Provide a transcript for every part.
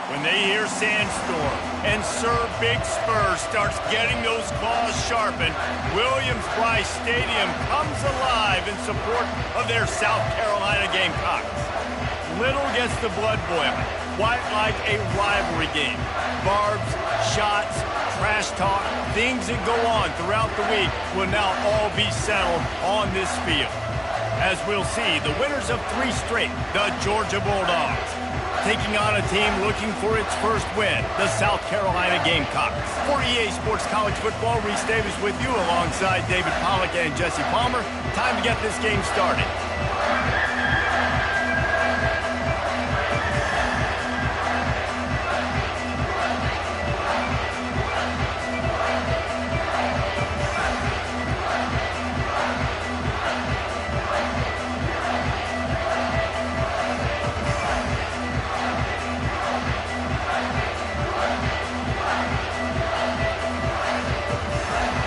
When they hear Sandstorm and Sir Big Spur starts getting those claws sharpened, Williams-Brice Stadium comes alive in support of their South Carolina Gamecocks. Little gets the blood boiling, quite like a rivalry game. Barbs, shots, trash talk, things that go on throughout the week will now all be settled on this field. As we'll see, the winners of 3 straight, the Georgia Bulldogs, taking on a team looking for its first win, the South Carolina Gamecocks. For EA Sports College Football, Reese Davis with you alongside David Pollack and Jesse Palmer. Time to get this game started.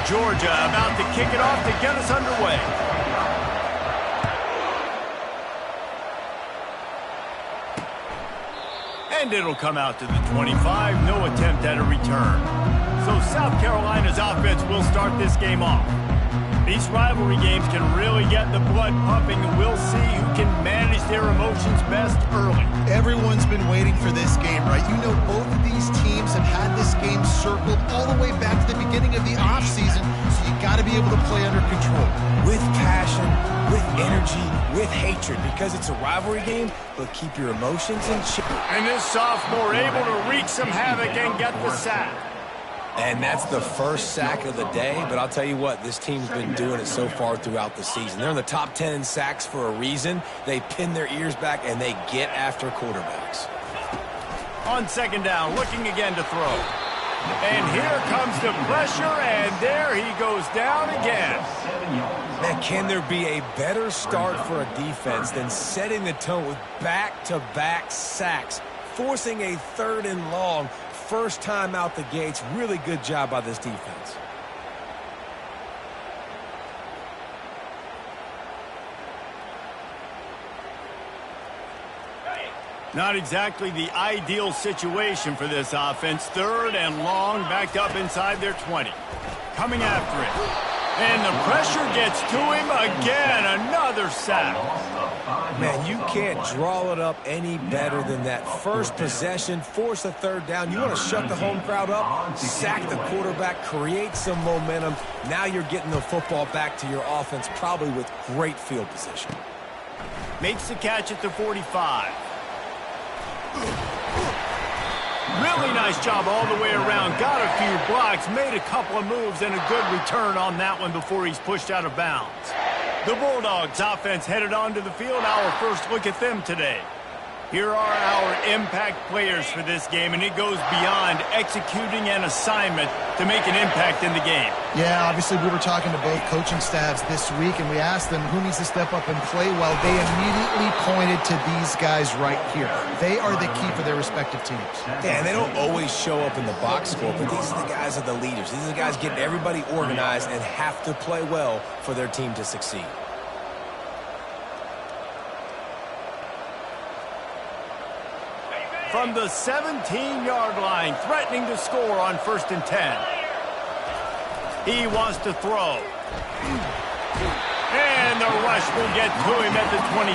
Georgia about to kick it off to get us underway. And it'll come out to the 25. No attempt at a return. So South Carolina's offense will start this game off. These rivalry games can really get the blood pumping, and we'll see who can manage their emotions best early. Everyone's been waiting for this game, right? You know, both of these teams have had this game circled all the way back to the beginning of the offseason, so you got to be able to play under control. With passion, with energy, with hatred, because it's a rivalry game, but keep your emotions in check. And this sophomore able to wreak some havoc and get the sack. And that's the first sack of the day, but I'll tell you what, this team's been doing it so far throughout the season. They're in the top 10 in sacks for a reason. They pin their ears back, and they get after quarterbacks. On second down, looking again to throw. And here comes the pressure, and there he goes down again. Man, can there be a better start for a defense than setting the tone with back-to-back sacks, forcing a 3rd and long? First time out the gates. Really good job by this defense. Not exactly the ideal situation for this offense. 3rd and long, backed up inside their 20. Coming after it. And the pressure gets to him again. Another sack. Man, you can't draw it up any better than that. First possession, force a 3rd down. You want to shut the home crowd up, sack the quarterback, create some momentum. Now you're getting the football back to your offense, probably with great field position. Makes the catch at the 45. Really nice job all the way around. Got a few blocks, made a couple of moves, and a good return on that one before he's pushed out of bounds. The Bulldogs offense headed onto the field. Our first look at them today. Here are our impact players for this game, and it goes beyond executing an assignment to make an impact in the game. Yeah, obviously we were talking to both coaching staffs this week, and we asked them who needs to step up and play well. They immediately pointed to these guys right here. They are the key for their respective teams. Yeah, and they don't always show up in the box score, but these are the guys that are the leaders. These are the guys getting everybody organized and have to play well for their team to succeed. From the 17-yard line, threatening to score on 1st and 10. He wants to throw. And the rush will get to him at the 25.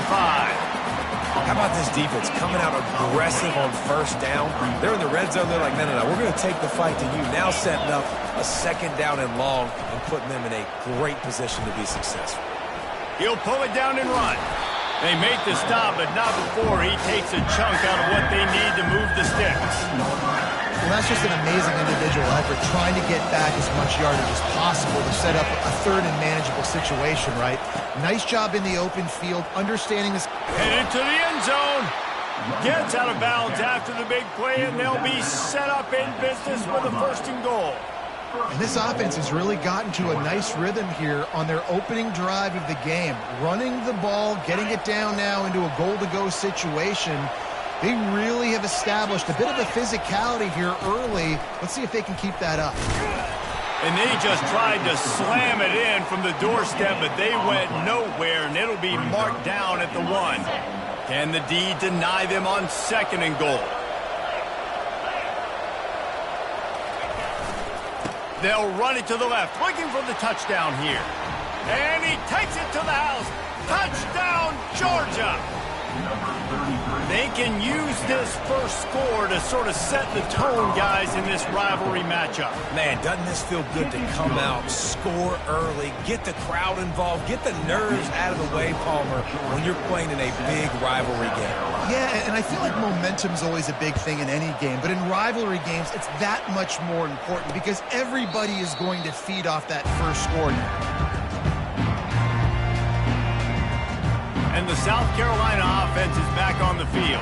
How about this defense coming out aggressive on 1st down? They're in the red zone. They're like, no, we're going to take the fight to you. Now setting up a 2nd down and long and putting them in a great position to be successful. He'll pull it down and run. They make the stop, but not before he takes a chunk out of what they need to move the sticks. Well, that's just an amazing individual effort, trying to get back as much yardage as possible to set up a 3rd and manageable situation, right? Nice job in the open field, understanding this. Headed to the end zone. Gets out of bounds after the big play, and they'll be set up in business with a 1st and goal. And this offense has really gotten to a nice rhythm here on their opening drive of the game. Running the ball, getting it down now into a goal-to-go situation. They really have established a bit of a physicality here early. Let's see if they can keep that up. And they just tried to slam it in from the doorstep, but they went nowhere, and it'll be marked down at the 1. Can the D deny them on 2nd and goal? They'll run it to the left, looking for the touchdown here. And he takes it to the house. Touchdown, Georgia! They can use this first score to sort of set the tone, guys, in this rivalry matchup. Man, doesn't this feel good to come out, score early, get the crowd involved, get the nerves out of the way, Palmer, when you're playing in a big rivalry game. Yeah, and I feel like momentum's always a big thing in any game, but in rivalry games, it's that much more important because everybody is going to feed off that first score now. And the South Carolina offense is back on the field.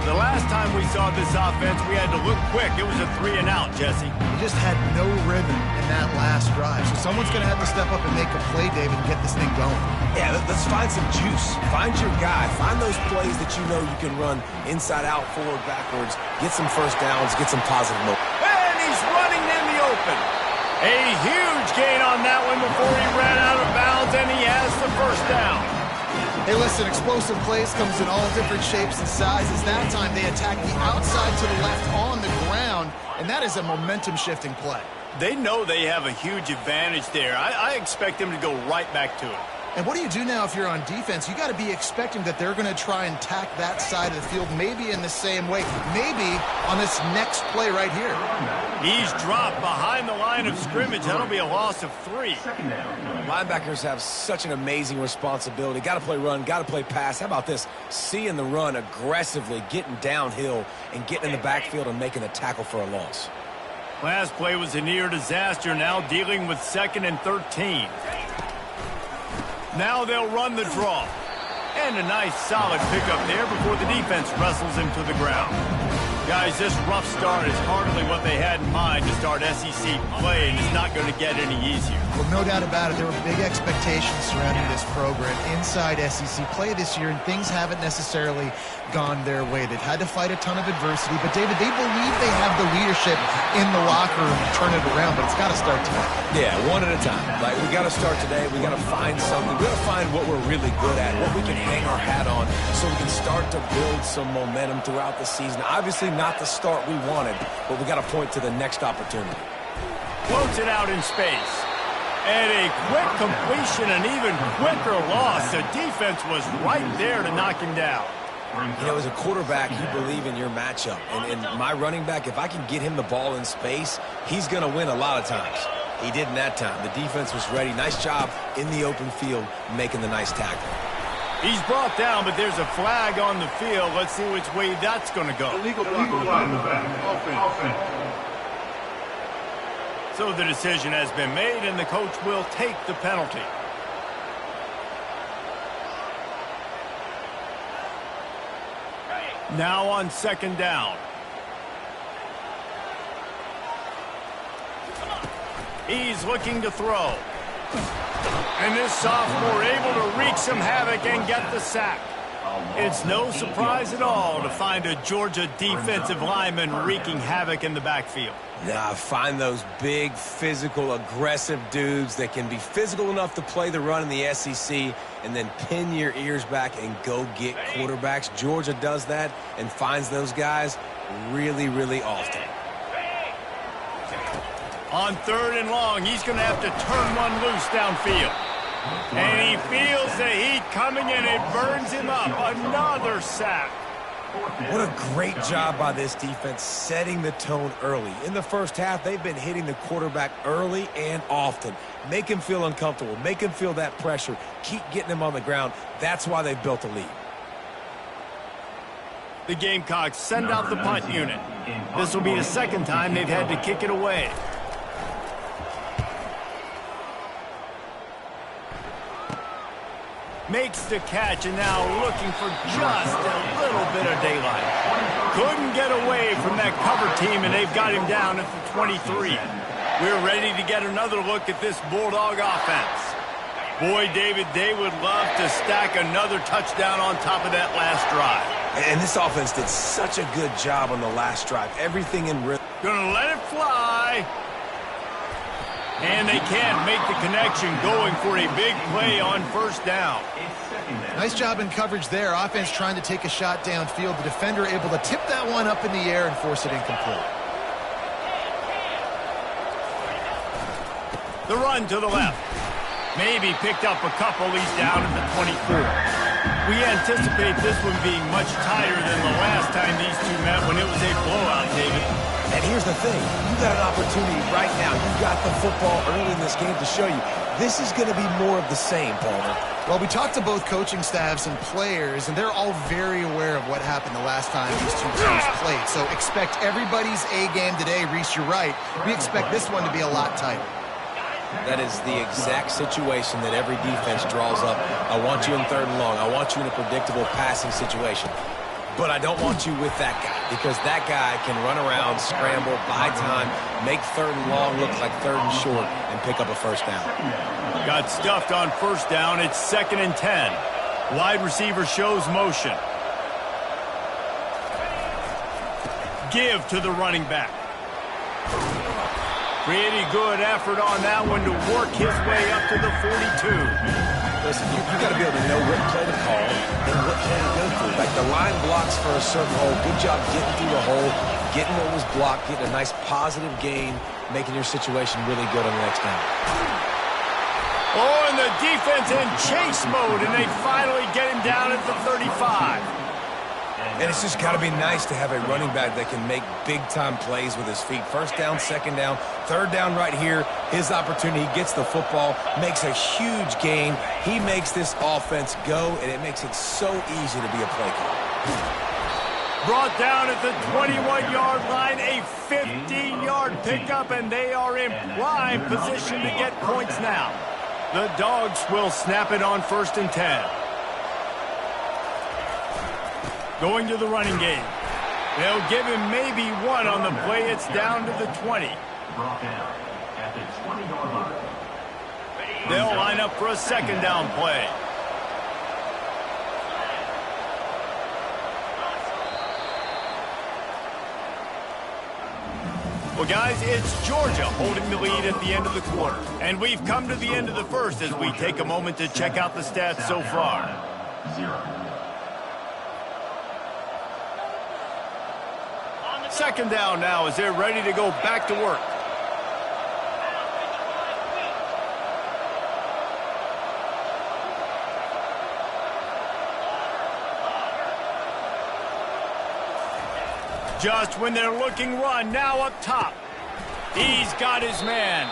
The last time we saw this offense, we had to look quick. It was a 3-and-out, Jesse. They just had no rhythm in that last drive. So someone's going to have to step up and make a play, David, and get this thing going. Yeah, let's find some juice. Find your guy. Find those plays that you know you can run inside out, forward, backwards. Get some first downs. Get some positive momentum. And he's running in the open. A huge gain on that one before he ran out of bounds, and he has the first down. Hey, listen, explosive plays comes in all different shapes and sizes. That time they attack the outside to the left on the ground, and that is a momentum-shifting play. They know they have a huge advantage there. I expect them to go right back to it. And what do you do now if you're on defense? You got to be expecting that they're going to try and tack that side of the field, maybe in the same way, maybe on this next play right here. He's dropped behind the line of scrimmage. That'll be a loss of 3. Linebackers have such an amazing responsibility. Got to play run, got to play pass. How about this? Seeing the run aggressively, getting downhill, and getting in the backfield and making a tackle for a loss. Last play was a near disaster, now dealing with 2nd and 13. Now they'll run the draw. And a nice solid pickup there before the defense wrestles him to the ground. Guys, this rough start is hardly what they had in mind to start SEC play, and it's not going to get any easier. Well, no doubt about it. There were big expectations surrounding this program inside SEC play this year, and things haven't necessarily gone their way. They've had to fight a ton of adversity, but, David, they believe they have the leadership in the locker room to turn it around, but it's got to start today. Yeah, one at a time. Like, we got to start today. We got to find something. We got to find what we're really good at, what we can hang our hat on, so we can start to build some momentum throughout the season. Obviously, not the start we wanted, but we got to point to the next opportunity. Floats it out in space. And a quick completion, an even quicker loss. The defense was right there to knock him down. You know, as a quarterback, you believe in your matchup. And my running back, if I can get him the ball in space, he's going to win a lot of times. He didn't that time. The defense was ready. Nice job in the open field making the nice tackle. He's brought down, but there's a flag on the field. Let's see which way that's going to go. Illegal block in the back. Offense. So the decision has been made, and the coach will take the penalty. Now on 2nd down. He's looking to throw. And this sophomore able to wreak some havoc and get the sack. It's no surprise at all to find a Georgia defensive lineman wreaking havoc in the backfield. Nah, find those big, physical, aggressive dudes that can be physical enough to play the run in the SEC and then pin your ears back and go get quarterbacks. Georgia does that and finds those guys really, really often. On 3rd and long, he's going to have to turn one loose downfield. And he feels the heat coming in. It burns him up. Another sack. What a great job by this defense setting the tone early. In the first half, they've been hitting the quarterback early and often. Make him feel uncomfortable. Make him feel that pressure. Keep getting him on the ground. That's why they built a lead. The Gamecocks send out the punt unit. This will be the 2nd time they've had to kick it away. Makes the catch, and now looking for just a little bit of daylight. Couldn't get away from that cover team, and they've got him down at the 23. We're ready to get another look at this Bulldog offense. Boy, David, they would love to stack another touchdown on top of that last drive. And this offense did such a good job on the last drive. Everything in rhythm. Gonna let it fly. And they can't make the connection, going for a big play on 1st down. Nice job in coverage there. Offense trying to take a shot downfield. The defender able to tip that one up in the air and force it incomplete. The run to the left. Maybe picked up a couple. He's down at the 24. We anticipate this one being much tighter than the last time these two met when it was a blowout, David. And here's the thing. You got an opportunity right now. You got the football early in this game to show you. This is going to be more of the same, Palmer. Well, we talked to both coaching staffs and players, and they're all very aware of what happened the last time these two teams played. So expect everybody's A game today. Reese, you're right. We expect this one to be a lot tighter. That is the exact situation that every defense draws up. I want you in 3rd and long. I want you in a predictable passing situation. But I don't want you with that guy, because that guy can run around, scramble, buy time, make 3rd and long look like 3rd and short, and pick up a 1st down. Got stuffed on 1st down. It's 2nd and 10. Wide receiver shows motion. Give to the running back. Pretty good effort on that one to work his way up to the 42. Listen, you got to be able to know what play to call and what play to go through. Like the line blocks for a certain hole. Good job getting through the hole, getting what was blocked, getting a nice positive gain, making your situation really good on the next down. Oh, and the defense in chase mode, and they finally get him down at the 35. And it's just got to be nice to have a running back that can make big-time plays with his feet. 1st down, 2nd down, 3rd down right here. His opportunity, he gets the football, makes a huge gain. He makes this offense go, and it makes it so easy to be a play caller. Brought down at the 21-yard line, a 50-yard pickup, and they are in prime position to get points now. The Dogs will snap it on 1st and 10. Going to the running game. They'll give him maybe one on the play. It's down to the 20. They'll line up for a 2nd down play. Well, guys, it's Georgia holding the lead at the end of the quarter. And we've come to the end of the 1st as we take a moment to check out the stats so far. 2nd down now as they're ready to go back to work. Just when they're looking run, now up top. He's got his man.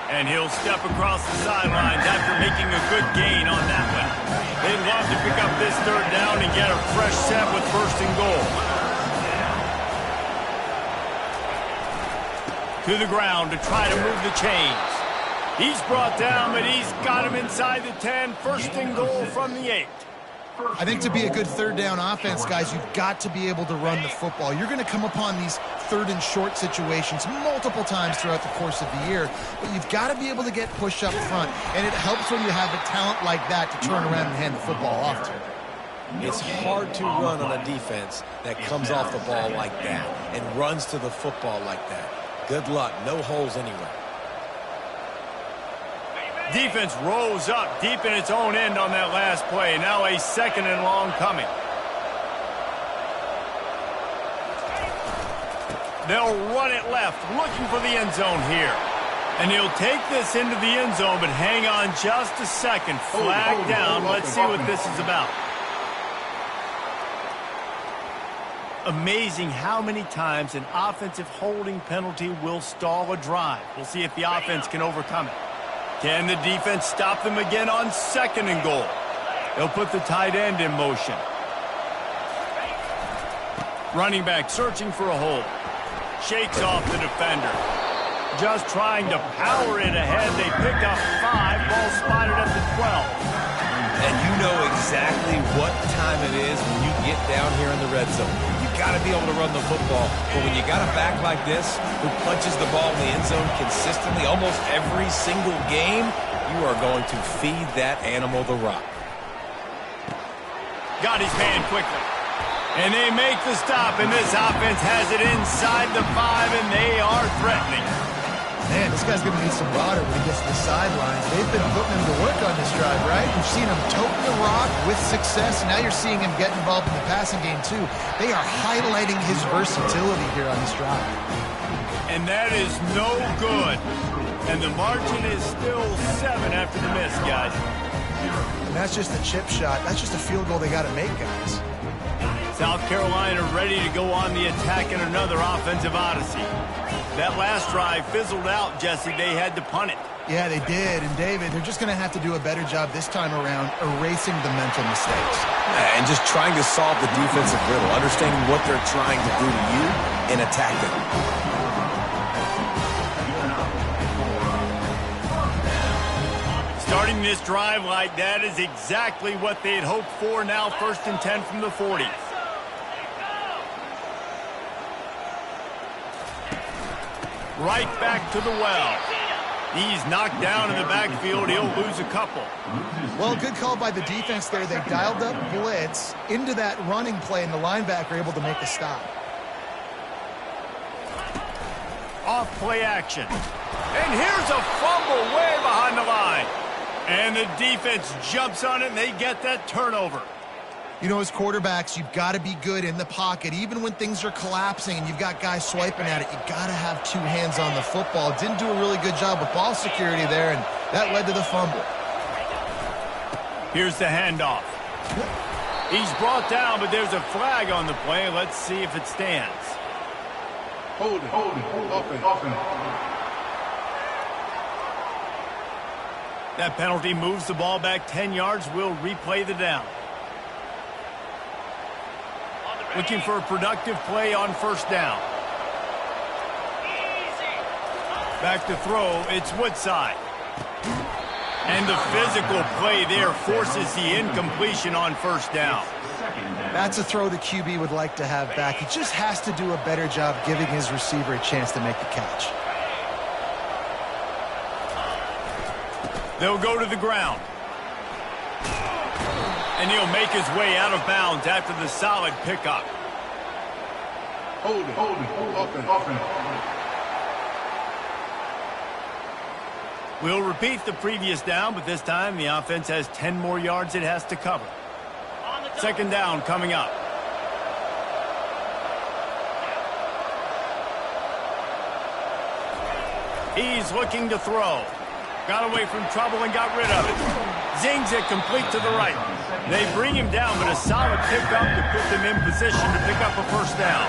And he'll step across the sidelines after making a good gain on that one. They'd love to pick up this 3rd down and get a fresh set with 1st and goal. To the ground to try to move the chains. He's brought down, but he's got him inside the 10. 1st and goal from the 8. I think to be a good 3rd down offense, guys, you've got to be able to run the football. You're going to come upon these 3rd and short situations multiple times throughout the course of the year, but you've got to be able to get push up front, and it helps when you have a talent like that to turn around and hand the football off to. It's hard to run on a defense that comes off the ball like that and runs to the football like that. Good luck. No holes anywhere. Defense rose up deep in its own end on that last play. Now a 2nd and long coming. They'll run it left, looking for the end zone here. And he'll take this into the end zone, but hang on just a second. Flag down. Let's see what this is about. Amazing how many times an offensive holding penalty will stall a drive. We'll see if the offense can overcome it. Can the defense stop them again on 2nd and goal? They'll put the tight end in motion. Running back searching for a hole. Shakes off the defender. Just trying to power it ahead. They pick up 5. Ball spotted at the 12. And you know exactly what time it is when you get down here in the red zone. You've got to be able to run the football. But when you got a back like this who punches the ball in the end zone consistently almost every single game, you are going to feed that animal the rock. Got his man quickly. And they make the stop, and this offense has it inside the 5, and they are threatening. Man, this guy's going to need some water when he gets to the sidelines. They've been putting him to work on this drive, right? You've seen him tote the rock with success. Now you're seeing him get involved in the passing game, too. They are highlighting his versatility here on this drive. And that is no good. And the margin is still 7 after the miss, guys. And that's just a chip shot. That's just a field goal they got to make, guys. South Carolina ready to go on the attack in another offensive odyssey. That last drive fizzled out, Jesse. They had to punt it. Yeah, they did. And, David, they're just going to have to do a better job this time around erasing the mental mistakes. And just trying to solve the defensive riddle, understanding what they're trying to do to you and attack them. Starting this drive like that is exactly what they had hoped for. Now 1st and 10 from the 40. Right back to the well. He's knocked down in the backfield. He'll lose a couple. Well, good call by the defense there. They dialed up blitz into that running play, and the linebacker able to make a stop. Off play action. And here's a fumble way behind the line. And the defense jumps on it, and they get that turnover. You know, as quarterbacks, you've got to be good in the pocket. Even when things are collapsing and you've got guys swiping at it, you've got to have 2 hands on the football. Didn't do a really good job with ball security there, and that led to the fumble. Here's the handoff. He's brought down, but there's a flag on the play. Let's see if it stands. Hold it. Offense. That penalty moves the ball back 10 yards. We'll replay the down. Looking for a productive play on 1st down. Back to throw. It's Woodside. And the physical play there forces the incompletion on 1st down. That's a throw the QB would like to have back. He just has to do a better job giving his receiver a chance to make the catch. They'll go to the ground. And he'll make his way out of bounds after the solid pickup. Hold it. Offense. We'll repeat the previous down, but this time the offense has 10 more yards it has to cover. 2nd down coming up. He's looking to throw. Got away from trouble and got rid of it. Zings it complete to the right. They bring him down, but a solid pickup to put them in position to pick up a 1st down.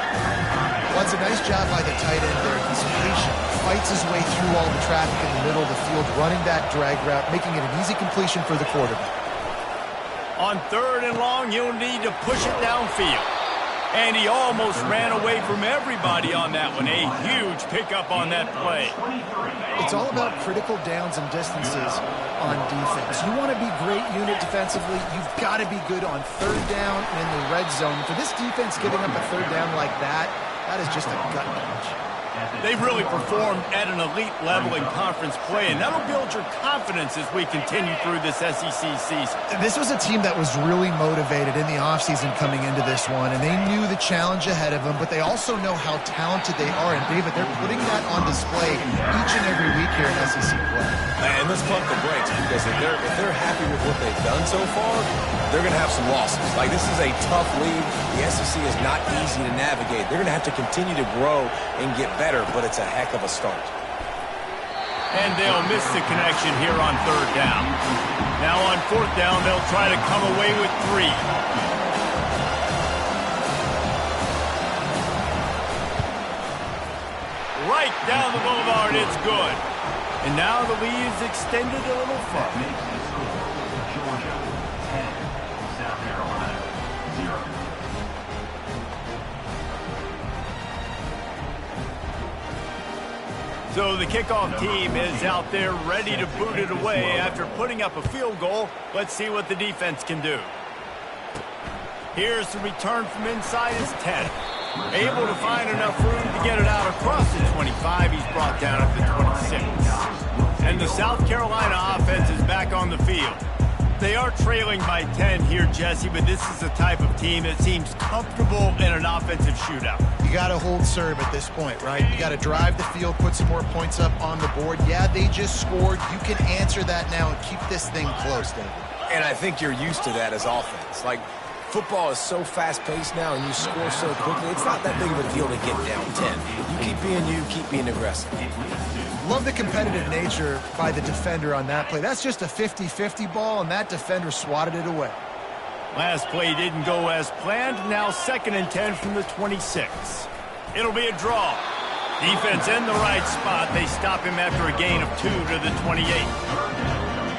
Well, it's a nice job by the tight end there. He's patient, fights his way through all the traffic in the middle of the field, running that drag route, making it an easy completion for the quarterback. On 3rd and long, he'll need to push it downfield. And he almost ran away from everybody on that one. A huge pickup on that play. It's all about critical downs and distances on defense. You want to be great unit defensively, you've got to be good on 3rd down and in the red zone. For this defense giving up a 3rd down like that, that is just a gut punch. They've really performed at an elite level in conference play, and that'll build your confidence as we continue through this SEC season. This was a team that was really motivated in the offseason coming into this one, and they knew the challenge ahead of them, but they also know how talented they are. And, David, they're putting that on display each and every week here in SEC play. And let's pump the brakes, because if they're happy with what they've done so far, they're going to have some losses. Like, this is a tough league. The SEC is not easy to navigate. They're going to have to continue to grow and get better, but it's a heck of a start. And they'll miss the connection here on 3rd down. Now on 4th down, they'll try to come away with 3. Right down the boulevard, it's good. And now the lead is extended a little further. Georgia 10, South Carolina 0. So the kickoff team is out there ready to boot it away after putting up a field goal. Let's see what the defense can do. Here's the return from inside his 10. Able to find enough room to get it out across the 25. He's brought down at the 26. And the South Carolina offense is back on the field. They are trailing by 10 here, Jesse, but this is the type of team that seems comfortable in an offensive shootout. You got to hold serve at this point, right? You got to drive the field, put some more points up on the board. Yeah, they just scored. You can answer that now and keep this thing close, David. And I think you're used to that as offense. Like, Football is so fast-paced now, and you score so quickly, it's not that big of a deal to get down 10. You keep being you, keep being aggressive. Love the competitive nature by the defender on that play. That's just a 50-50 ball, and that defender swatted it away. Last play didn't go as planned. Now 2nd and 10 from the 26. It'll be a draw. Defense in the right spot. They stop him after a gain of 2 to the 28.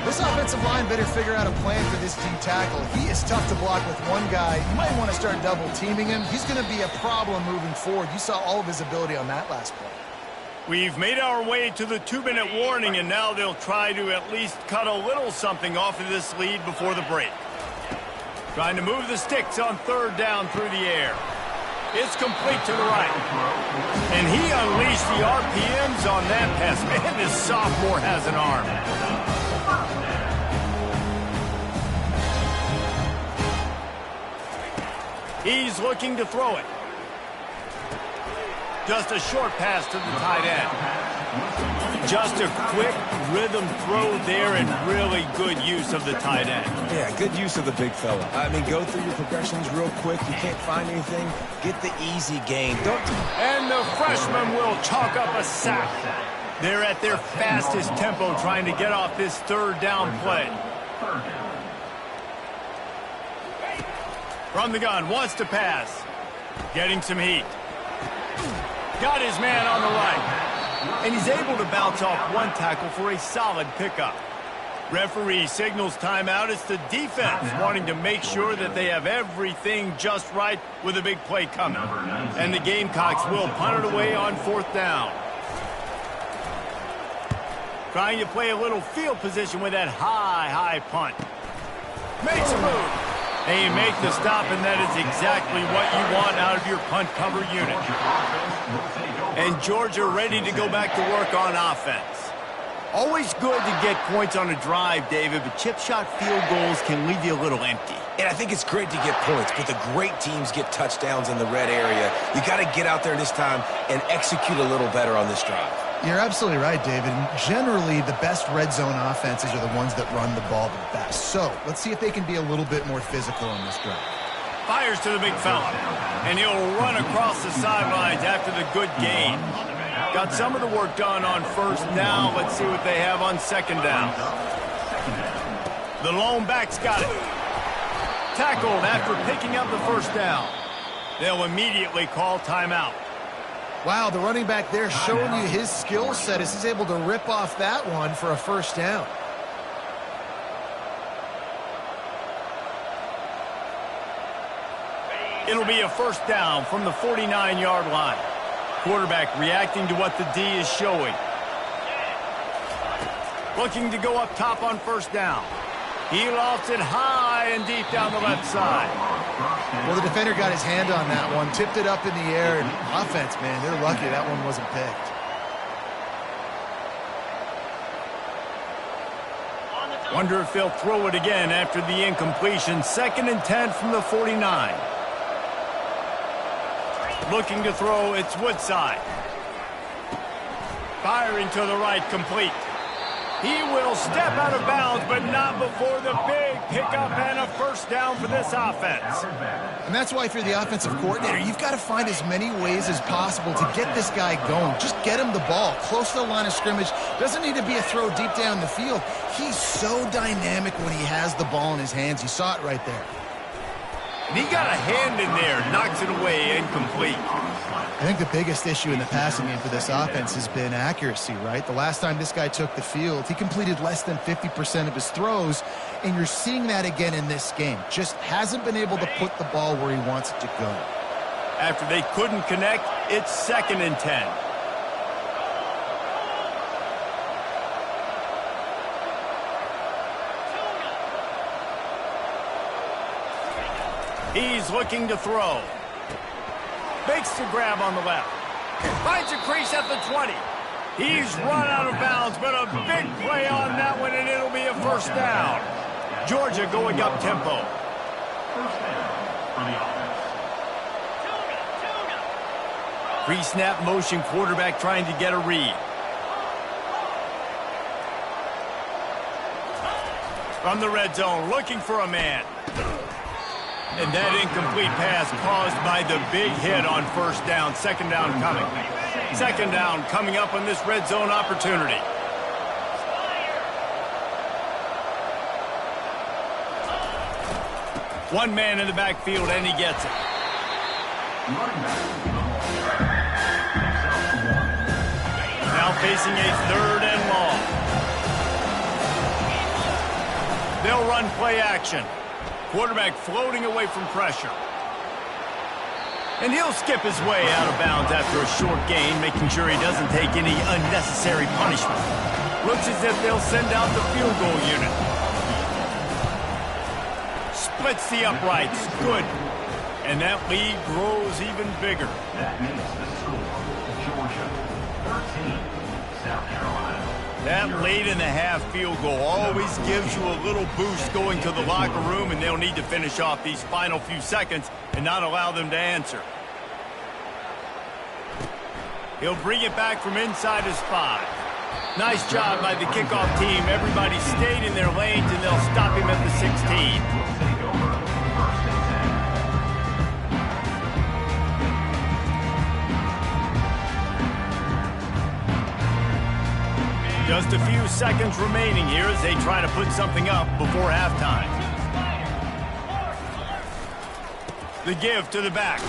This offensive line better figure out a plan for this D tackle. He is tough to block with one guy. You might want to start double teaming him. He's going to be a problem moving forward. You saw all of his ability on that last play. We've made our way to the 2-minute warning, and now they'll try to at least cut a little something off of this lead before the break. Trying to move the sticks on 3rd down through the air. It's complete to the right. And he unleashed the RPMs on that pass. Man, this sophomore has an arm. He's looking to throw it. Just a short pass to the tight end. Just a quick rhythm throw there and really good use of the tight end. Yeah, good use of the big fella. I mean, go through your progressions real quick. You can't find anything. Get the easy gain. And the freshman will chalk up a sack. They're at their fastest tempo trying to get off this 3rd down play. From the gun, wants to pass. Getting some heat. Got his man on the right. And he's able to bounce off one tackle for a solid pickup. Referee signals timeout. It's the defense wanting to make sure that they have everything just right with a big play coming. And the Gamecocks will punt it away on 4th down. Trying to play a little field position with that high punt. Makes a move. They make the stop, and that is exactly what you want out of your punt cover unit. And Georgia ready to go back to work on offense. Always good to get points on a drive, David, but chip shot field goals can leave you a little empty. And I think it's great to get points, but the great teams get touchdowns in the red area. You got to get out there this time and execute a little better on this drive. You're absolutely right, David. And generally, the best red zone offenses are the ones that run the ball the best. So let's see if they can be a little bit more physical on this drive. Fires to the big fella, and he'll run across the sidelines after the good gain. Got some of the work done on 1st down. Let's see what they have on 2nd down. The lone back's got it. Tackled after picking up the 1st down. They'll immediately call timeout. Wow, the running back there showing you his skill set as he's able to rip off that one for a 1st down. It'll be a 1st down from the 49-yard line. Quarterback reacting to what the D is showing. Looking to go up top on 1st down. He lofts it high and deep down the left side. Well, the defender got his hand on that one, tipped it up in the air, and offense, man, they're lucky that one wasn't picked. Wonder if they'll throw it again after the incompletion. 2nd and 10 from the 49. Looking to throw, it's Woodside. Firing to the right, complete. He will step out of bounds, but not before the big pickup and a 1st down for this offense. And that's why if you're the offensive coordinator, you've got to find as many ways as possible to get this guy going. Just get him the ball close to the line of scrimmage. Doesn't need to be a throw deep down the field. He's so dynamic when he has the ball in his hands. You saw it right there. And he got a hand in there, knocks it away, incomplete. I think the biggest issue in the passing game for this offense has been accuracy, right? The last time this guy took the field, he completed less than 50% of his throws, and you're seeing that again in this game. Just hasn't been able to put the ball where he wants it to go. After they couldn't connect, it's 2nd and 10. He's looking to throw. Makes the grab on the left. Finds a crease at the 20. He's run out of bounds, but a big play on that one, and it'll be a 1st down. Georgia going up tempo. 1st down for the offense. Pre-snap motion, quarterback trying to get a read. From the red zone, looking for a man. And that incomplete pass caused by the big hit on first down. Second down coming. Second down coming up on this red zone opportunity. One man in the backfield, and he gets it. Now facing a third and long. They'll run play action. Quarterback floating away from pressure. And he'll skip his way out of bounds after a short gain, making sure he doesn't take any unnecessary punishment. Looks as if they'll send out the field goal unit. Splits the uprights. Good. And that lead grows even bigger. That makes the score. Georgia 13, South Carolina. That late in the half field goal always gives you a little boost going to the locker room, and they'll need to finish off these final few seconds and not allow them to answer. He'll bring it back from inside his 5. Nice job by the kickoff team. Everybody stayed in their lanes, and they'll stop him at the 16. Just a few seconds remaining here as they try to put something up before halftime. The give to the back.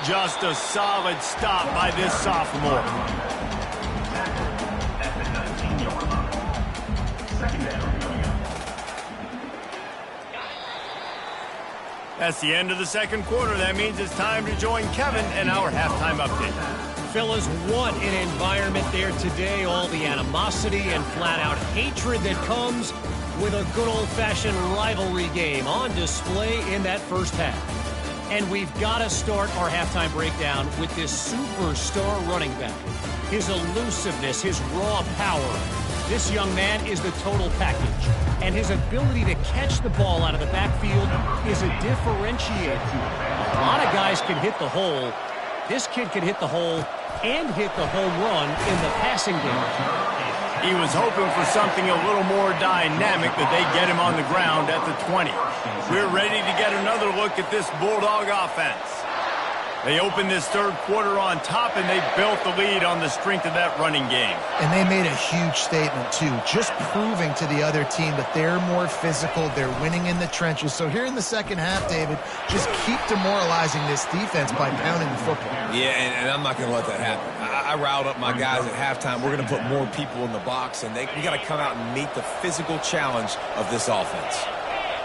Just a solid stop by this sophomore. That's the end of the second quarter. That means it's time to join Kevin in our halftime update. Fellas, what an environment there today. All the animosity and flat-out hatred that comes with a good old-fashioned rivalry game on display in that first half. And we've got to start our halftime breakdown with this superstar running back. His elusiveness, his raw power. This young man is the total package. And his ability to catch the ball out of the backfield is a differentiator. A lot of guys can hit the hole. This kid can hit the hole and hit the home run in the passing game. He was hoping for something a little more dynamic, but they get him on the ground at the 20. We're ready to get another look at this Bulldog offense. They opened this third quarter on top, and they built the lead on the strength of that running game. And they made a huge statement, too, just proving to the other team that they're more physical, they're winning in the trenches. So here in the second half, David, just keep demoralizing this defense by pounding the football. Yeah, and I'm not going to let that happen. I riled up my guys at halftime. We're going to put more people in the box, and we got to come out and meet the physical challenge of this offense.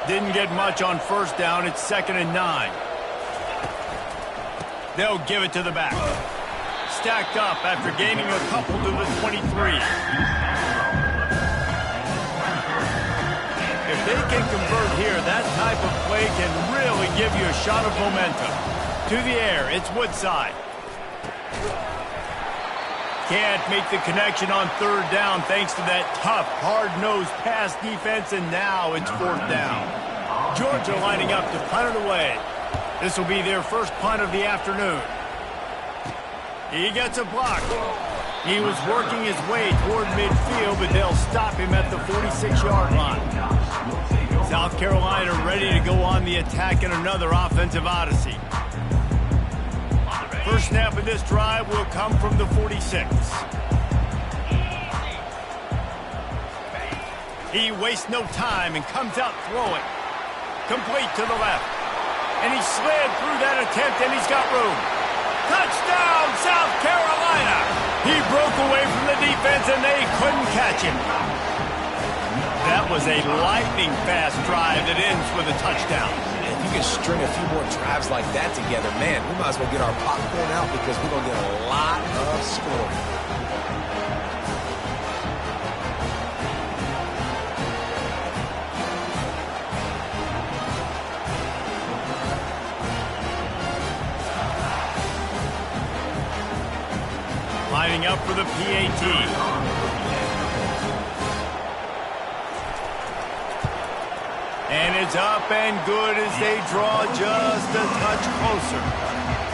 Didn't get much on first down. It's 2nd and 9. They'll give it to the back. Stacked up after gaining a couple to the 23. If they can convert here, that type of play can really give you a shot of momentum. To the air, it's Woodside. Can't make the connection on third down thanks to that tough, hard-nosed pass defense, and now it's 4th down. Georgia lining up to punt it away. This will be their first punt of the afternoon. He gets a block. He was working his way toward midfield, but they'll stop him at the 46-yard line. South Carolina ready to go on the attack in another offensive odyssey. First snap of this drive will come from the 46. He wastes no time and comes out throwing. Complete to the left. And he slid through that attempt, and he's got room. Touchdown, South Carolina! He broke away from the defense, and they couldn't catch him. That was a lightning-fast drive that ends with a touchdown. If you can string a few more drives like that together, man, we might as well get our popcorn out because we're going to get a lot of scoring. Lining up for the PAT. And it's up and good as they draw just a touch closer.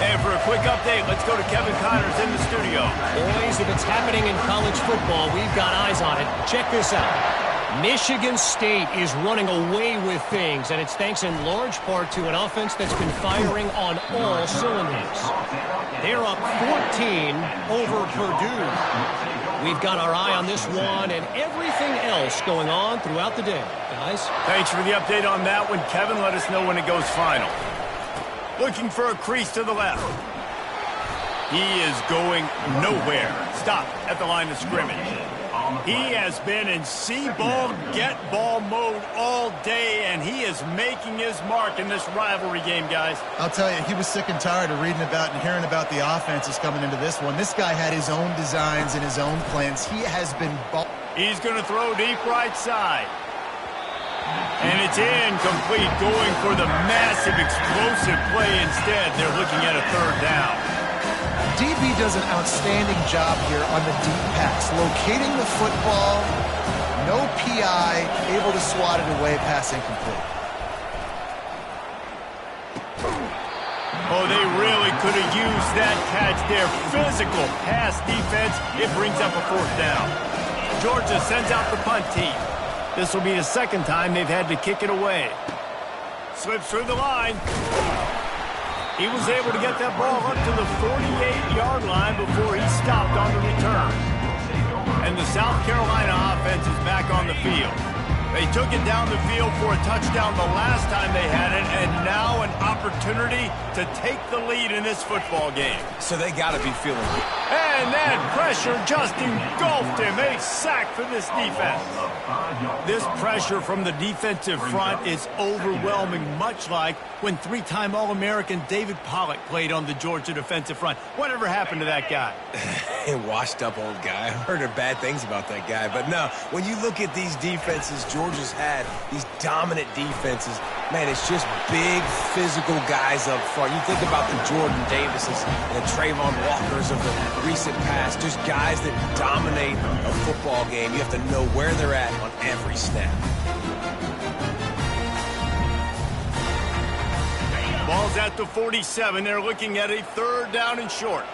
And for a quick update, let's go to Kevin Connors in the studio. Boys, if it's happening in college football, we've got eyes on it. Check this out. Michigan State is running away with things, and it's thanks in large part to an offense that's been firing on all cylinders. They're up 14 over Purdue. We've got our eye on this one and everything else going on throughout the day. Guys? Thanks for the update on that one, Kevin. Let us know when it goes final. Looking for a crease to the left. He is going nowhere. Stop at the line of scrimmage. He has been in see-ball, get-ball mode all day, and he is making his mark in this rivalry game, guys. I'll tell you, he was sick and tired of reading about and hearing about the offenses coming into this one. This guy had his own designs and his own plans. He has been... He's going to throw deep right side. And it's incomplete, going for the massive, explosive play instead. They're looking at a third down. DB does an outstanding job here on the deep pass, locating the football, no PI, able to swat it away, pass incomplete. Oh, they really could have used that catch there. Physical pass defense. It brings up a fourth down. Georgia sends out the punt team. This will be the second time they've had to kick it away. Slips through the line. He was able to get that ball up to the 48-yard line before he stopped on the return. And the South Carolina offense is back on the field. They took it down the field for a touchdown the last time they had it, and now an opportunity to take the lead in this football game. So they got to be feeling it. And that pressure just engulfed him. A sack for this defense. This pressure from the defensive front is overwhelming, much like when three-time All-American David Pollock played on the Georgia defensive front. Whatever happened to that guy? A washed-up old guy. I've heard bad things about that guy. But no, when you look at these defenses Georgia's had, these dominant defenses, man, it's just big, physical guys up front. You think about the Jordan Davises and the Trayvon Walkers of the recent past, just guys that dominate a football game. You have to know where they're at on every snap. Ball's at the 47. They're looking at a third down and short.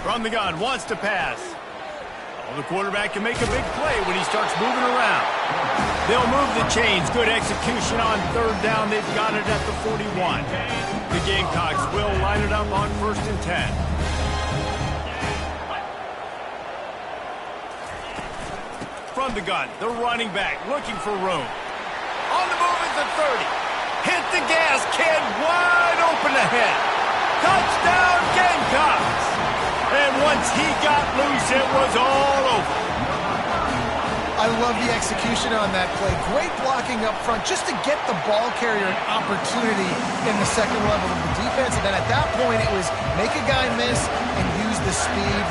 From the gun, wants to pass. Oh, the quarterback can make a big play when he starts moving around. They'll move the chains. Good execution on third down. They've got it at the 41. The Gamecocks will line it up on 1st and 10. From the gun, the running back looking for room. On the move at the 30. Hit the gas, kid, wide open ahead. Touchdown, Gamecocks. And once he got loose, it was all over. I love the execution on that play. Great blocking up front just to get the ball carrier an opportunity in the second level of the defense. And then at that point, it was make a guy miss and use the speed.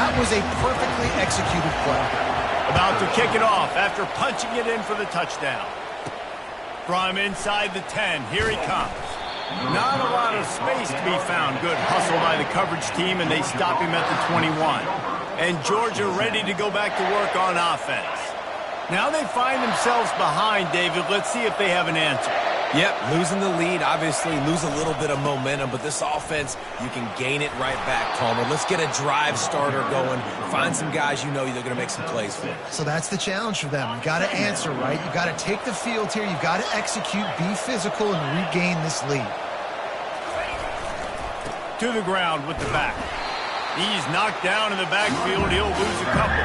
That was a perfectly executed play. About to kick it off after punching it in for the touchdown. From inside the 10, here he comes. Not a lot of space to be found. Good hustle by the coverage team, and they stop him at the 21. And Georgia ready to go back to work on offense. Now they find themselves behind, David. Let's see if they have an answer. Yep, losing the lead, obviously lose a little bit of momentum, but this offense, you can gain it right back, Palmer. Let's get a drive starter going. Find some guys you know they're going to make some plays for. So that's the challenge for them. You got to answer, right? You got to take the field here. You got to execute, be physical, and regain this lead. To the ground with the back. He's knocked down in the backfield. He'll lose a couple.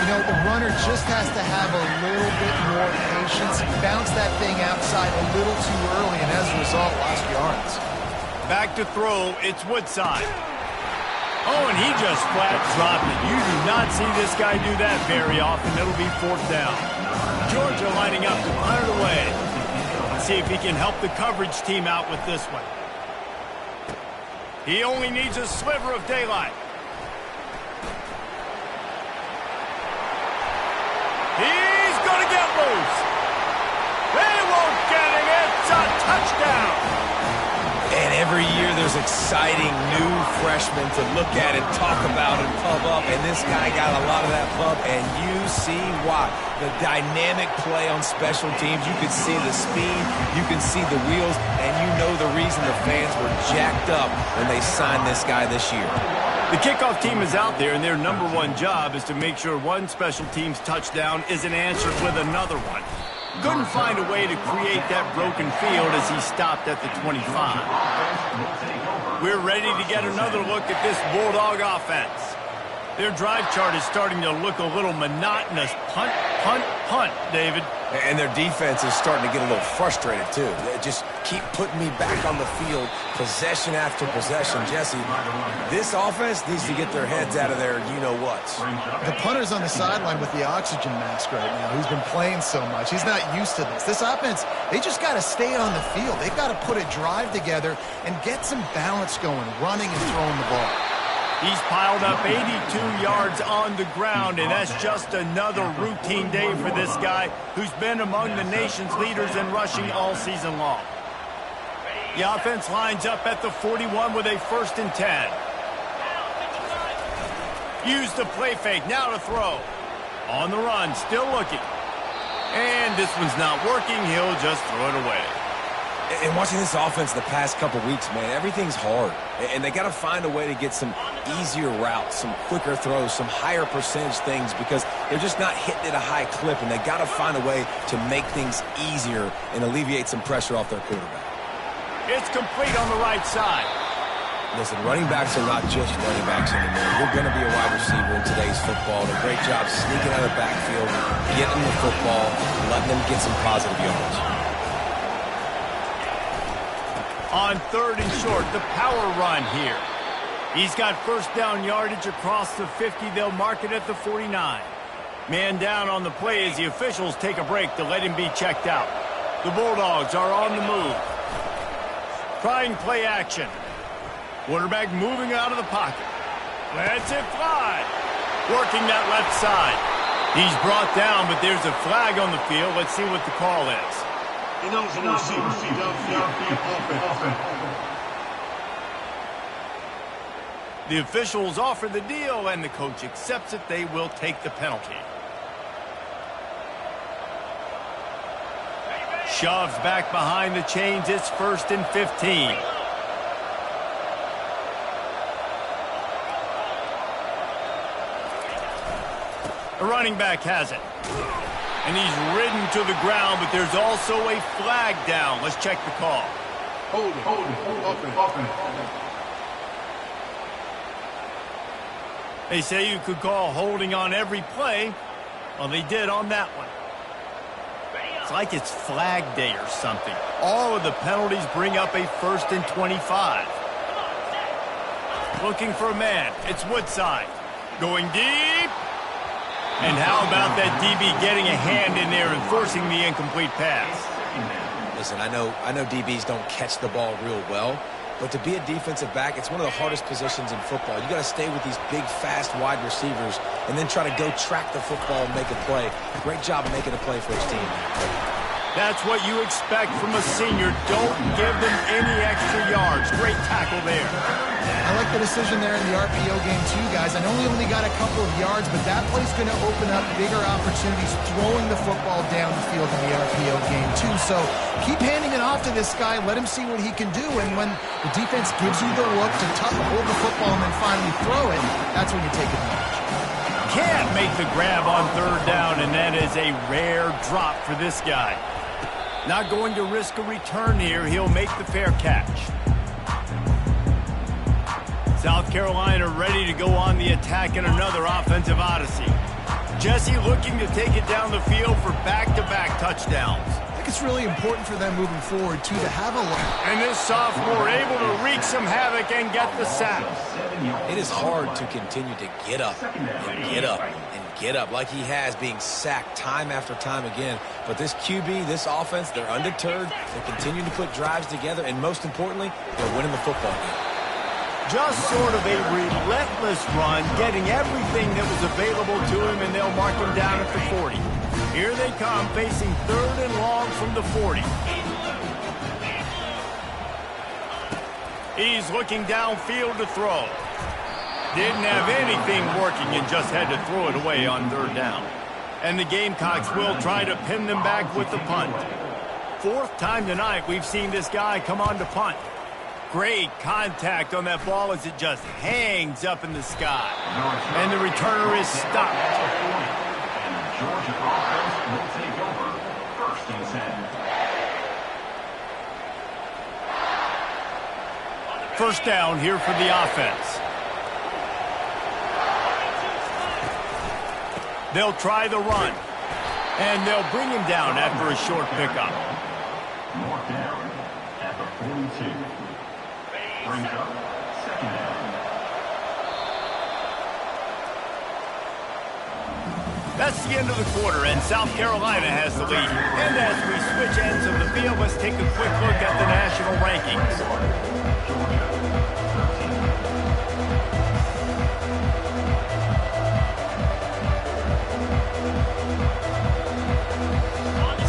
You know, the runner just has to have a little bit more patience. He bounced that thing outside a little too early, and as a result, lost yards. Back to throw, it's Woodside. Oh, and he just flat dropped it. You do not see this guy do that very often. It'll be 4th down. Georgia lining up to punt it away. Let's see if he can help the coverage team out with this one. He only needs a sliver of daylight. He's going to get loose. They won't get him. It's a touchdown. And every year there's exciting new freshmen to look at and talk about and pub up. And this guy got a lot of that pub, and you see why. The dynamic play on special teams. You can see the speed. You can see the wheels. And you know the reason the fans were jacked up when they signed this guy this year. The kickoff team is out there, and their number one job is to make sure one special team's touchdown isn't answered with another one. Couldn't find a way to create that broken field as he stopped at the 25. We're ready to get another look at this Bulldog offense. Their drive chart is starting to look a little monotonous. Punt, punt, punt, David. And their defense is starting to get a little frustrated, too. They just keep putting me back on the field, possession after possession. Jesse, this offense needs to get their heads out of their you-know-whats. The punter's on the sideline with the oxygen mask right now. He's been playing so much. He's not used to this. This offense, they just got to stay on the field. They've got to put a drive together and get some balance going, running and throwing the ball. He's piled up 82 yards on the ground, and that's just another routine day for this guy who's been among the nation's leaders in rushing all season long. The offense lines up at the 41 with a 1st and 10. Use the play fake, now to throw. On the run, still looking. And this one's not working, he'll just throw it away. And watching this offense the past couple weeks, man, everything's hard. And they got to find a way to get some easier routes, some quicker throws, some higher percentage things because they're just not hitting at a high clip, and they got to find a way to make things easier and alleviate some pressure off their quarterback. It's complete on the right side. Listen, running backs are not just running backs anymore. You're going to be a wide receiver in today's football. A great job sneaking out of the backfield, getting the football, letting them get some positive yards. On 3rd and short, the power run here. He's got 1st down yardage across the 50. They'll mark it at the 49. Man down on the play as the officials take a break to let him be checked out. The Bulldogs are on the move. Trying play action. Quarterback moving out of the pocket. Lets it fly. Working that left side. He's brought down, but there's a flag on the field. Let's see what the call is. The officials offer the deal, and the coach accepts it. They will take the penalty. Shoves back behind the chains. It's 1st and 15. The running back has it. And he's ridden to the ground, but there's also a flag down. Let's check the call. Hold it. They say you could call holding on every play. Well, they did on that one. It's like it's flag day or something. All of the penalties bring up a 1st and 25. Looking for a man. It's Woodside. Going deep. And how about that DB getting a hand in there and forcing the incomplete pass? Listen, I know DBs don't catch the ball real well, but to be a defensive back, it's one of the hardest positions in football. You got to stay with these big, fast wide receivers and then try to go track the football and make a play. Great job making a play for his team. That's what you expect from a senior. Don't give them any extra yards. Great tackle there. I like the decision there in the RPO game too, guys. I know he only got a couple of yards, but that play's going to open up bigger opportunities throwing the football down the field in the RPO game too. So keep handing it off to this guy. Let him see what he can do. And when the defense gives you the look to hold the football and then finally throw it, that's when you take advantage. Can't make the grab on 3rd down, and that is a rare drop for this guy. Not going to risk a return here. He'll make the fair catch. South Carolina ready to go on the attack in another offensive odyssey. Jesse looking to take it down the field for back-to-back touchdowns. I think it's really important for them moving forward, too, to have a look. And this sophomore able to wreak some havoc and get the sack. It is hard to continue to get up and get up and get up like he has, being sacked time after time again. But this QB, this offense, they're undeterred. They continue to put drives together, and most importantly, they're winning the football game. Just sort of a relentless run, getting everything that was available to him, and they'll mark him down at the 40. Here they come, facing 3rd and long from the 40. He's looking downfield to throw. Didn't have anything working and just had to throw it away on 3rd down. And the Gamecocks will try to pin them back with the punt. 4th time tonight we've seen this guy come on to punt. Great contact on that ball as it just hangs up in the sky. And the returner is stopped. And the Georgia offense will take over. 1st and 10. First down here for the offense. They'll try the run. And they'll bring him down after a short pickup. Mark down at the 42. Brings up 2nd down. That's the end of the quarter, and South Carolina has the lead. And as we switch ends of the field, let's take a quick look at the national rankings. Georgia,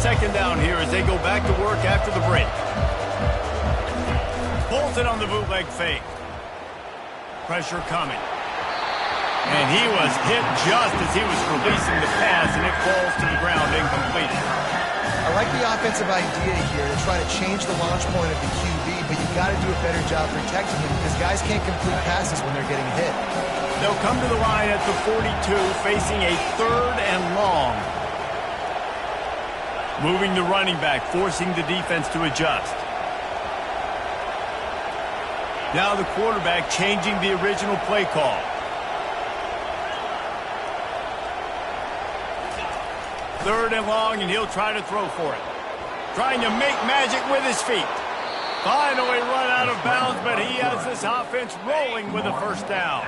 13. Second down here as they go back to work after the break. Pulls it on the bootleg fake. Pressure coming. And he was hit just as he was releasing the pass, and it falls to the ground incomplete. I like the offensive idea here to try to change the launch point of the QB, but you got to do a better job protecting him because guys can't complete passes when they're getting hit. They'll come to the line at the 42, facing a 3rd and long. Moving the running back, forcing the defense to adjust. Now the quarterback changing the original play call. Third and long, and he'll try to throw for it. Trying to make magic with his feet. Finally run out of bounds, but he has this offense rolling with a first down.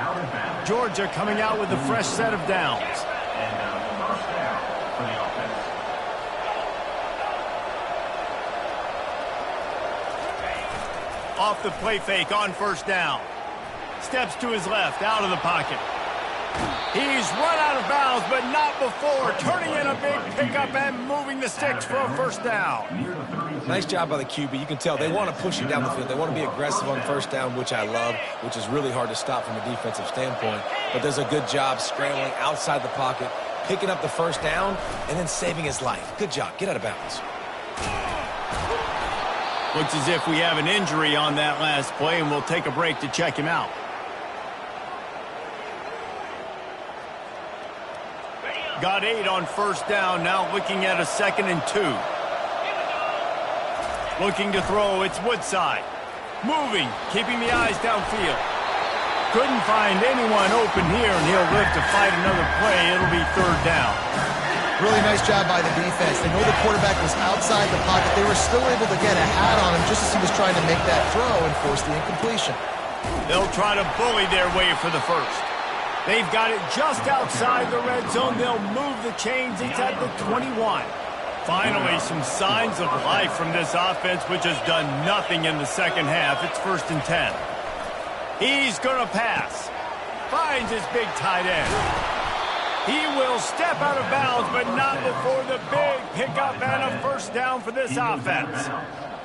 Georgia coming out with a fresh set of downs. And first down for the offense. Off the play fake on first down. Steps to his left, out of the pocket. He's run out of bounds, but not before. Turning in a big pickup and moving the sticks for a first down. Nice job by the QB. You can tell they want to push you down the field. They want to be aggressive on first down, which I love, which is really hard to stop from a defensive standpoint. But there's a good job scrambling outside the pocket, picking up the first down, and then saving his life. Good job. Get out of bounds. Looks as if we have an injury on that last play, and we'll take a break to check him out. Got 8 on first down, now looking at a 2nd and 2. Looking to throw, it's Woodside. Moving, keeping the eyes downfield. Couldn't find anyone open here, and he'll live to fight another play. It'll be 3rd down. Really nice job by the defense. They know the quarterback was outside the pocket. They were still able to get a hat on him just as he was trying to make that throw and force the incompletion. They'll try to bully their way for the first. They've got it just outside the red zone. They'll move the chains. It's at the 21. Finally, some signs of life from this offense, which has done nothing in the second half. It's 1st and 10. He's going to pass. Finds his big tight end. He will step out of bounds, but not before the big pickup and a first down for this offense.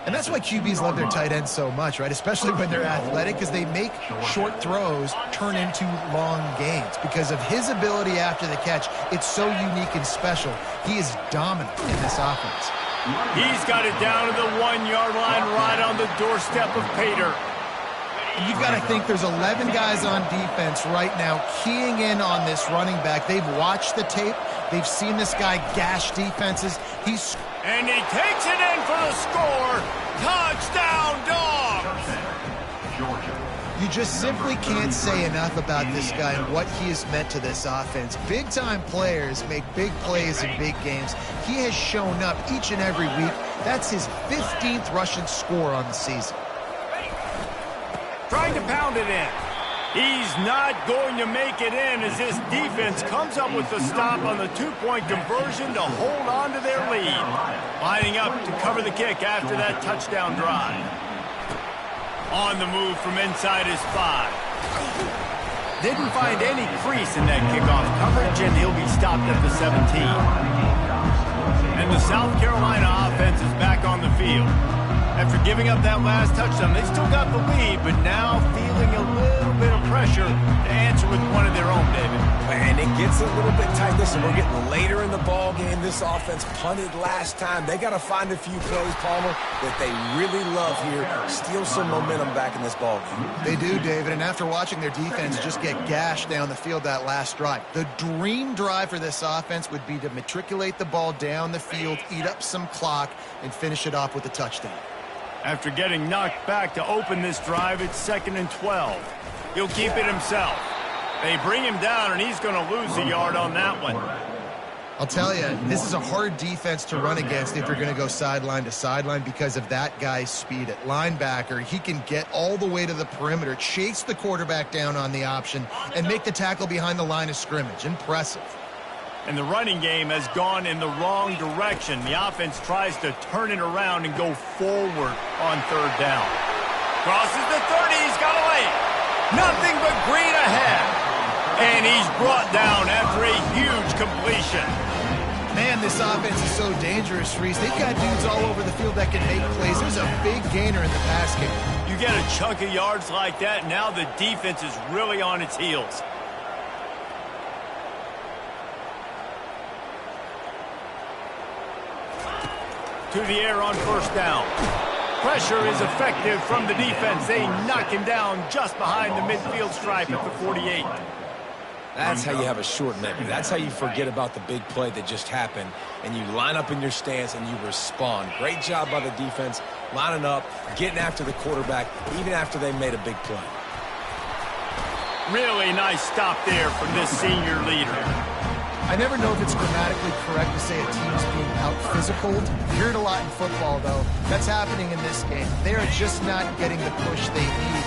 And that's why QBs love their tight ends so much, right? Especially when they're athletic, because they make short throws turn into long gains. Because of his ability after the catch, it's so unique and special. He is dominant in this offense. He's got it down to the 1-yard line right on the doorstep of Pater. You've got to think there's 11 guys on defense right now keying in on this running back. They've watched the tape. They've seen this guy gash defenses. And he takes it in for the score. Touchdown, Dogs! Georgia. You just simply can't say enough about this guy and what he has meant to this offense. Big-time players make big plays in big games. He has shown up each and every week. That's his 15th rushing score on the season. Trying to pound it in. He's not going to make it in as this defense comes up with the stop on the 2-point conversion to hold on to their lead. Lining up to cover the kick after that touchdown drive. On the move from inside his 5. Didn't find any crease in that kickoff coverage, and he'll be stopped at the 17. And the South Carolina offense is back on the field. After giving up that last touchdown. They still got the lead, but now feeling a little bit of pressure to answer with one of their own, David. And it gets a little bit tight. Listen, we're getting later in the ball game. This offense punted last time. They got to find a few plays, Palmer, that they really love here. Steal some momentum back in this ball game. They do, David, and after watching their defense just get gashed down the field that last drive, the dream drive for this offense would be to matriculate the ball down the field, eat up some clock, and finish it off with a touchdown. After getting knocked back to open this drive, it's 2nd and 12. He'll keep it himself. They bring him down, and he's going to lose a yard on that one. I'll tell you, this is a hard defense to run against if you're going to go sideline to sideline because of that guy's speed at linebacker. He can get all the way to the perimeter, chase the quarterback down on the option, and make the tackle behind the line of scrimmage. Impressive. And the running game has gone in the wrong direction. The offense tries to turn it around and go forward on 3rd down. Crosses the 30. He's got a lane. Nothing but green ahead. And he's brought down after a huge completion. Man, this offense is so dangerous, Reese. They've got dudes all over the field that can make plays. There's a big gainer in the pass game. You get a chunk of yards like that, now the defense is really on its heels. To the air on 1st down. Pressure is effective from the defense. They knock him down just behind the midfield stripe at the 48. That's how you have a short memory. That's how you forget about the big play that just happened, and you line up in your stance and you respond. Great job by the defense, lining up, getting after the quarterback, even after they made a big play. Really nice stop there from this senior leader. I never know if it's grammatically correct to say a team's being out-physicaled. You hear it a lot in football, though. That's happening in this game. They are just not getting the push they need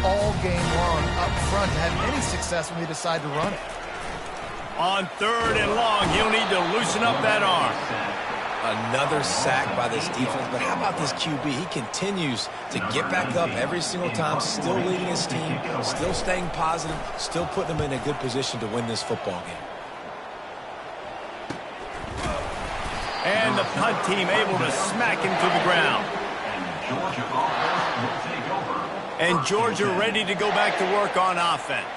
all game long up front to have any success when they decide to run it. On 3rd and long, he'll need to loosen up that arm. Another sack by this defense, but how about this QB? He continues to get back up every single time, still leading his team, still staying positive, still putting them in a good position to win this football game. And the punt team able to smack him to the ground. And Georgia ready to go back to work on offense.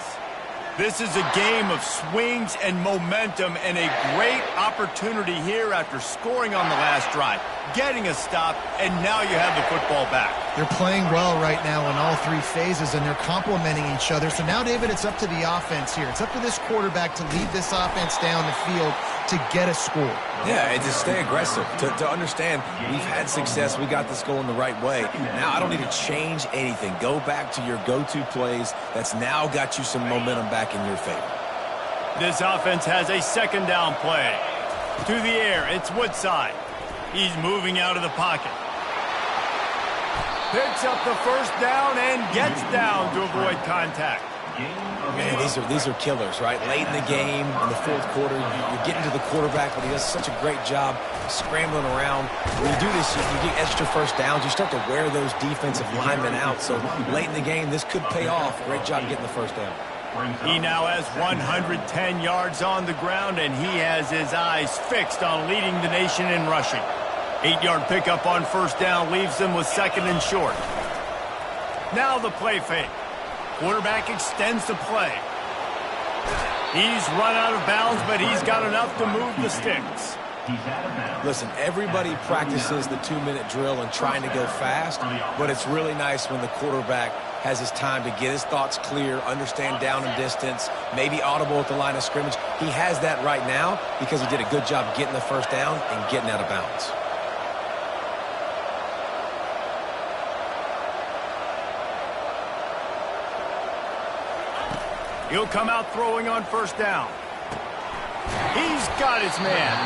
This is a game of swings and momentum and a great opportunity here after scoring on the last drive, getting a stop, and now you have the football back. They're playing well right now in all 3 phases, and they're complementing each other. So now, David, it's up to the offense here. It's up to this quarterback to lead this offense down the field to get a score. Yeah, and to stay aggressive, to understand we've had success, we got this going the right way. Now I don't need to change anything. Go back to your go-to plays. That's now got you some momentum back in your favor. This offense has a 2nd down play. To the air, it's Woodside. He's moving out of the pocket. Picks up the 1st down and gets down to avoid contact. Man, these are killers, right? Late in the game, in the 4th quarter, you're getting to the quarterback, but he does such a great job scrambling around. When you do this, you get extra 1st downs. You start to wear those defensive linemen out. So late in the game, this could pay off. Great job getting the 1st down. He now has 110 yards on the ground, and he has his eyes fixed on leading the nation in rushing. 8-yard pickup on 1st down leaves them with 2nd and short. Now the play fake. Quarterback extends the play. He's run out of bounds, but he's got enough to move the sticks. Listen, everybody practices the 2-minute drill and trying to go fast, but it's really nice when the quarterback has his time to get his thoughts clear, understand down and distance, maybe audible at the line of scrimmage. He has that right now because he did a good job getting the 1st down and getting out of bounds. He'll come out throwing on 1st down. He's got his man.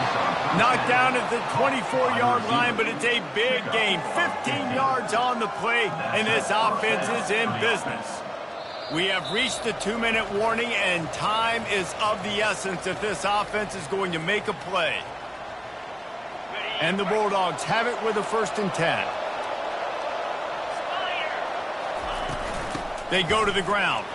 Knocked down at the 24-yard line, but it's a big gain. 15 yards on the play, and this offense is in business. We have reached the 2-minute warning, and time is of the essence if this offense is going to make a play. And the Bulldogs have it with a 1st and 10. They go to the ground.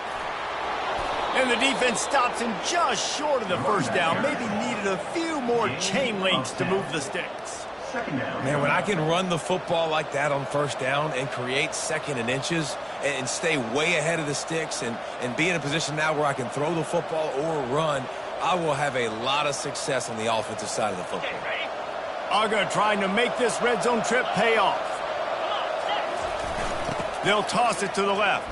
And the defense stops him just short of the 1st down. Maybe needed a few more chain links to move the sticks. Second down. Man, when I can run the football like that on first down and create second and inches and stay way ahead of the sticks and be in a position now where I can throw the football or run, I will have a lot of success on the offensive side of the football. Uga trying to make this red zone trip pay off. They'll toss it to the left.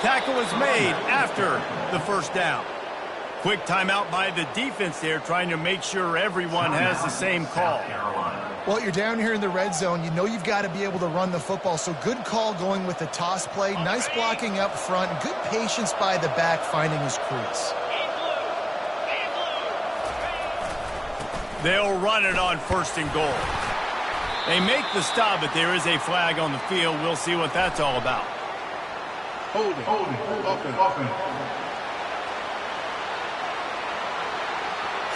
Tackle is made after the first down. Quick timeout by the defense there, trying to make sure everyone has the same call. Well, you're down here in the red zone. You know you've got to be able to run the football, so good call going with the toss play. Nice blocking up front. Good patience by the back finding his crease. They'll run it on first and goal. They make the stop, but there is a flag on the field. We'll see what that's all about. Holding.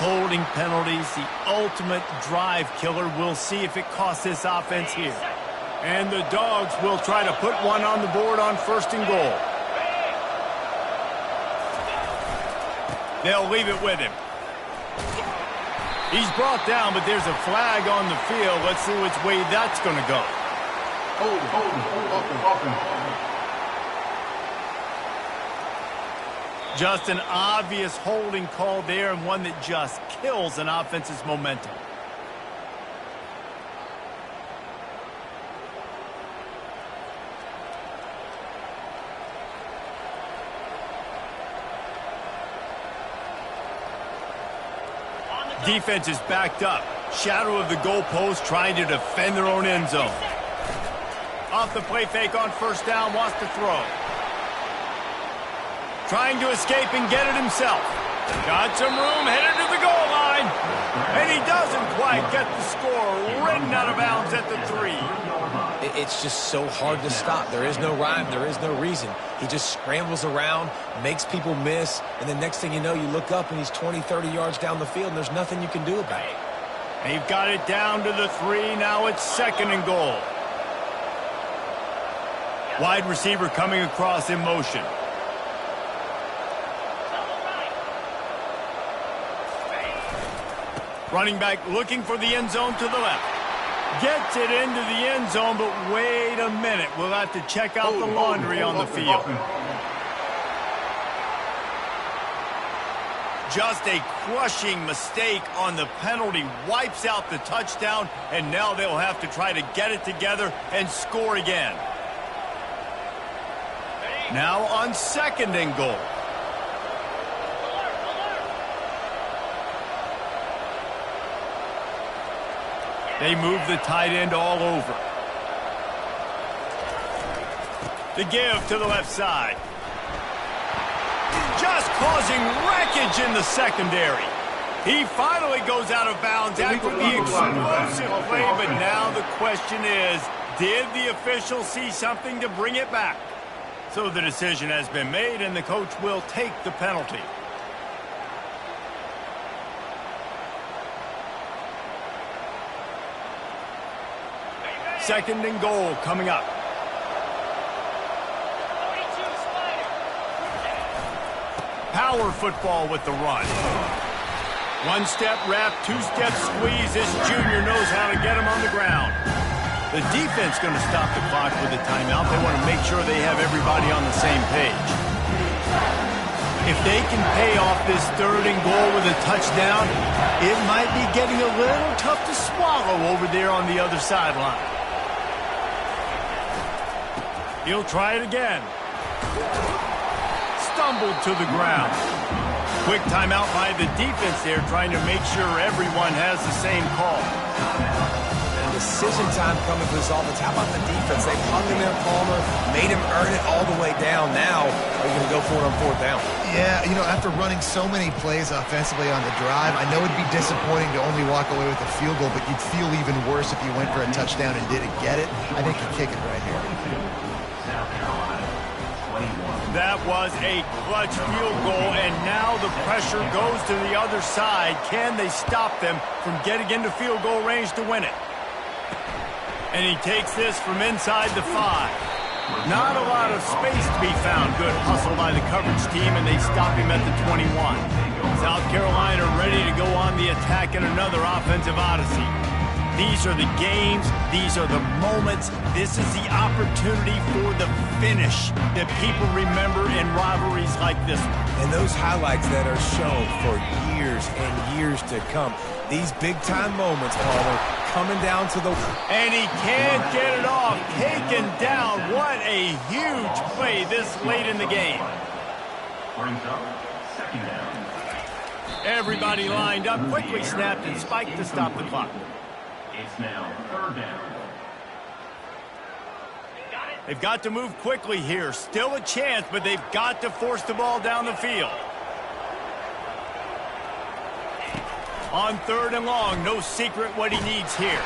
Holding penalties, the ultimate drive killer. We'll see if it costs this offense here. And the Dogs will try to put one on the board on first and goal. They'll leave it with him. He's brought down, but there's a flag on the field. Let's see which way that's going to go. Just an obvious holding call there, and one that just kills an offense's momentum. Defense is backed up. Shadow of the goalpost, trying to defend their own end zone. Off the play fake on first down, wants to throw. Trying to escape and get it himself. Got some room, headed to the goal line. And he doesn't quite get the score. Ridden out of bounds at the 3. It's just so hard to stop. There is no rhyme. There is no reason. He just scrambles around, makes people miss, and the next thing you know, you look up and he's 20, 30 yards down the field, and there's nothing you can do about it. They've got it down to the 3. Now it's second and goal. Wide receiver coming across in motion. Running back looking for the end zone to the left. Gets it into the end zone, but wait a minute. We'll have to check out the laundry on the field. Just a crushing mistake on the penalty. Wipes out the touchdown, and now they'll have to try to get it together and score again. Now on second and goal. They move the tight end all over. The give to the left side. Just causing wreckage in the secondary. He finally goes out of bounds after the explosive play, but now the question is, did the official see something to bring it back? So the decision has been made, and the coach will take the penalty. Second and goal coming up. Power football with the run. One step wrap, two step squeeze. This junior knows how to get him on the ground. The defense going to stop the clock with a timeout. They want to make sure they have everybody on the same page. If they can pay off this third and goal with a touchdown, it might be getting a little tough to swallow over there on the other sideline. He'll try it again. Stumbled to the ground. Quick timeout by the defense there, trying to make sure everyone has the same call. And decision time coming for this offense. How about the defense? They've hung in their corner, made him earn it all the way down. Now, are you going to go for it on fourth down? Yeah, you know, after running so many plays offensively on the drive, I know it'd be disappointing to only walk away with a field goal, but you'd feel even worse if you went for a touchdown and didn't get it. I think you kick it right here. That was a clutch field goal, and now the pressure goes to the other side. Can they stop them from getting into field goal range to win it? And he takes this from inside the 5. Not a lot of space to be found. Good hustle by the coverage team, and they stop him at the 21. South Carolina ready to go on the attack in another offensive odyssey. These are the games. These are the moments. This is the opportunity for the finish that people remember in rivalries like this one. And those highlights that are shown for years and years to come. These big-time moments, Palmer, coming down to the... And he can't get it off. Taken down. What a huge play this late in the game. Brings up second down. Everybody lined up, quickly snapped and spiked to stop the clock. It's now third down. They've got to move quickly here. Still a chance, but they've got to force the ball down the field. On third and long, no secret what he needs here.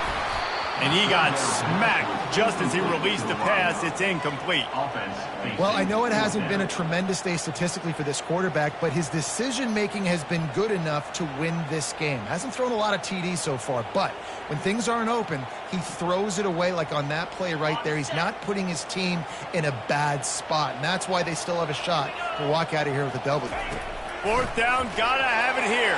And he got smacked just as he released the pass. It's incomplete. Well, I know it hasn't been a tremendous day statistically for this quarterback, but his decision-making has been good enough to win this game. Hasn't thrown a lot of TDs so far, but when things aren't open, he throws it away like on that play right there. He's not putting his team in a bad spot, and that's why they still have a shot to walk out of here with a W. Fourth down, gotta have it here.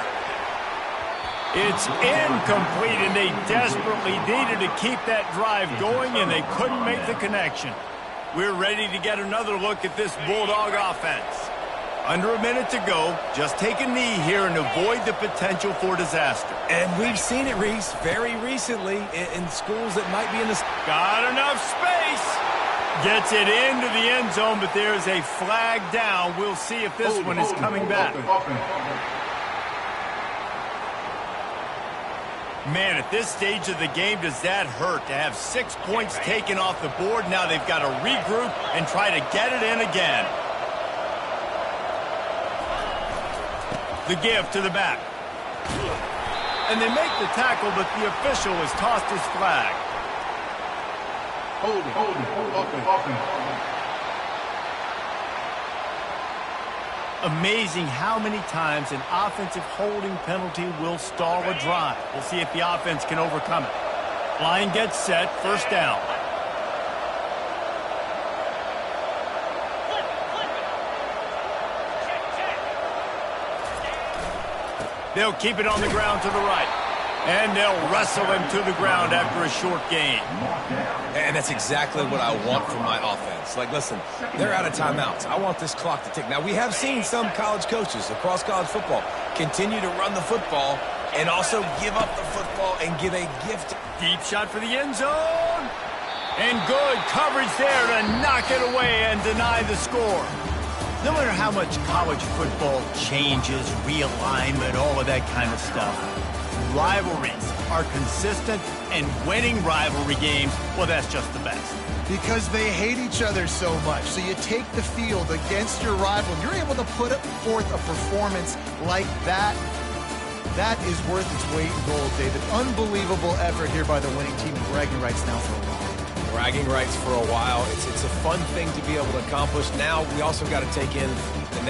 It's incomplete, and they desperately needed to keep that drive going, and they couldn't make the connection. We're ready to get another look at this Bulldog offense. Under a minute to go, just take a knee here and avoid the potential for disaster. And we've seen it, Reese, very recently in schools that might be in the... Got enough space. Gets it into the end zone, but there's a flag down. We'll see if this one is coming back. Man, at this stage of the game, does that hurt to have 6 points taken off the board? Now they've got to regroup and try to get it in again. The give to the back. And they make the tackle, but the official has tossed his flag. Hold it. Amazing how many times an offensive holding penalty will stall a drive. We'll see if the offense can overcome it. Line gets set, first down. They'll keep it on the ground to the right. And they'll wrestle him to the ground after a short gain. And that's exactly what I want from my offense. Like, listen, they're out of timeouts. I want this clock to tick. Now, we have seen some college coaches across college football continue to run the football and also give up the football and give a gift. Deep shot for the end zone. And good coverage there to knock it away and deny the score. No matter how much college football changes, realignment, all of that kind of stuff, rivalries are consistent, and winning rivalry games, well, that's just the best. Because they hate each other so much. So you take the field against your rival. You're able to put forth a performance like that. That is worth its weight in gold, David. Unbelievable effort here by the winning team, and bragging rights now for a while. Bragging rights for a while. It's a fun thing to be able to accomplish. Now we also got to take in the